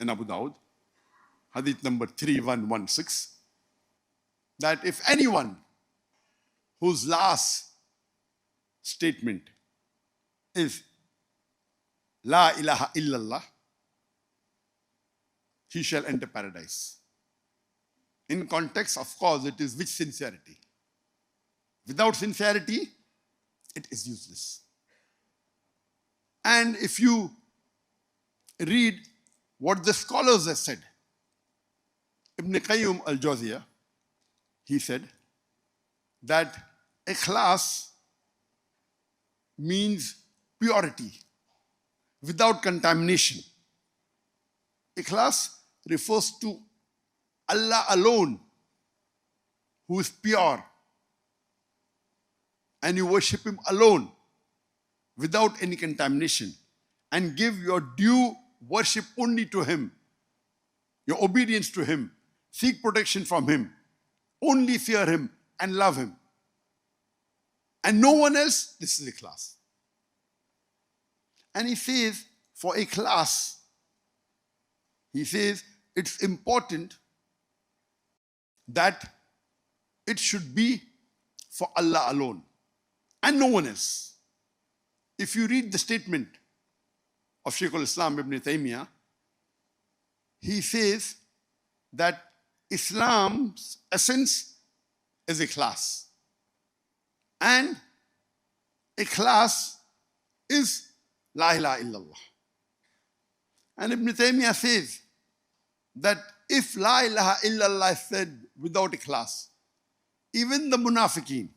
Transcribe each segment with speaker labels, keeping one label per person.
Speaker 1: in Abu Dawud, hadith number 3116, that if anyone whose last statement is La ilaha illallah, he shall enter paradise. In context, of course, it is with sincerity. Without sincerity, it is useless. And if you read what the scholars have said, Ibn Qayyim al-Jawziyah, he said that ikhlas means purity without contamination. Ikhlas refers to Allah alone, who is pure, and you worship Him alone without any contamination, and give your due worship only to Him, your obedience to Him, seek protection from Him, only fear Him and love Him, and no one else. This is ikhlas. And he says, for ikhlas, he says it's important that it should be for Allah alone and no one else. If you read the statement of Shaykh al-Islam Ibn Taymiyyah, he says that Islam's essence is ikhlas. And ikhlas is La ilaha illallah. And Ibn Taymiyyah says that if La ilaha illallah is said without ikhlas, even the munafiqeen,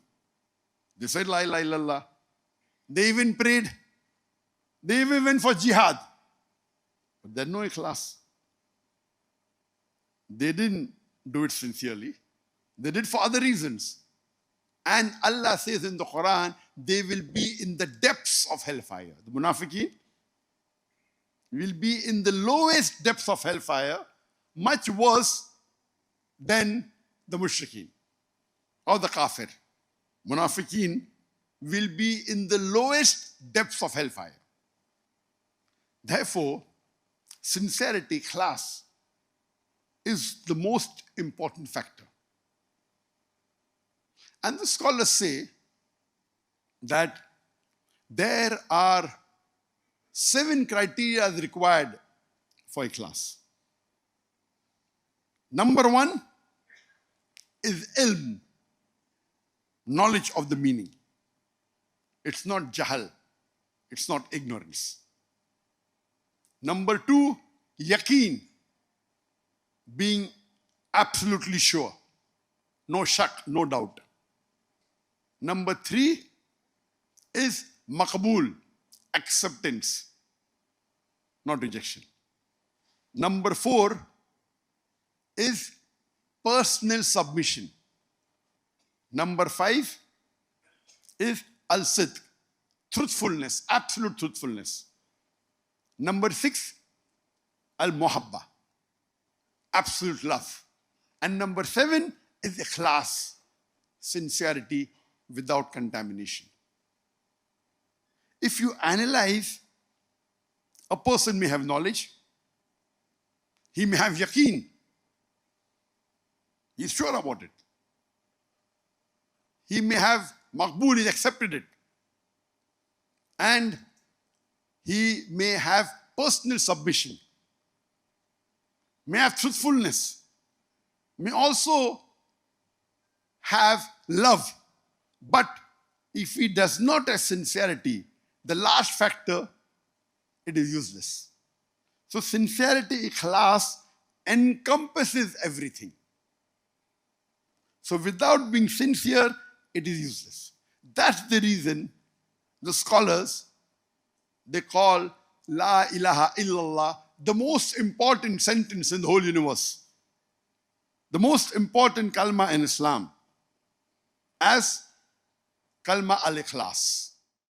Speaker 1: they said La ilaha illallah, they even prayed, they even went for jihad, but there's no ikhlas. They didn't do it sincerely. They did for other reasons. And Allah says in the Quran, they will be in the depths of hellfire. The munafiqeen will be in the lowest depths of hellfire, much worse than the mushrikeen or the kafir. Munafiqeen will be in the lowest depths of hellfire. Therefore, sincerity, ikhlas, is the most important factor. And the scholars say that there are 7 criteria required for ikhlas. Number 1 is ilm, knowledge of the meaning. It's not jahal, it's not ignorance. Number 2, yaqeen, being absolutely sure, no shak, no doubt. Number 3 is maqbool, acceptance, not rejection. Number 4 is personal submission. Number 5 is al-sidq, truthfulness, absolute truthfulness. Number 6, al-muhabba, absolute love. And number 7 is ikhlas, sincerity without contamination. If you analyze, a person may have knowledge, he may have yaqeen, he's sure about it. He may have maqbool, he's accepted it. And he may have personal submission, may have truthfulness, may also have love. But if he does not have sincerity, the last factor, it is useless. So sincerity, ikhlas, encompasses everything. So without being sincere, it is useless. That's the reason the scholars, they call La ilaha illallah the most important sentence in the whole universe, the most important kalma in Islam, as kalma al-ikhlas.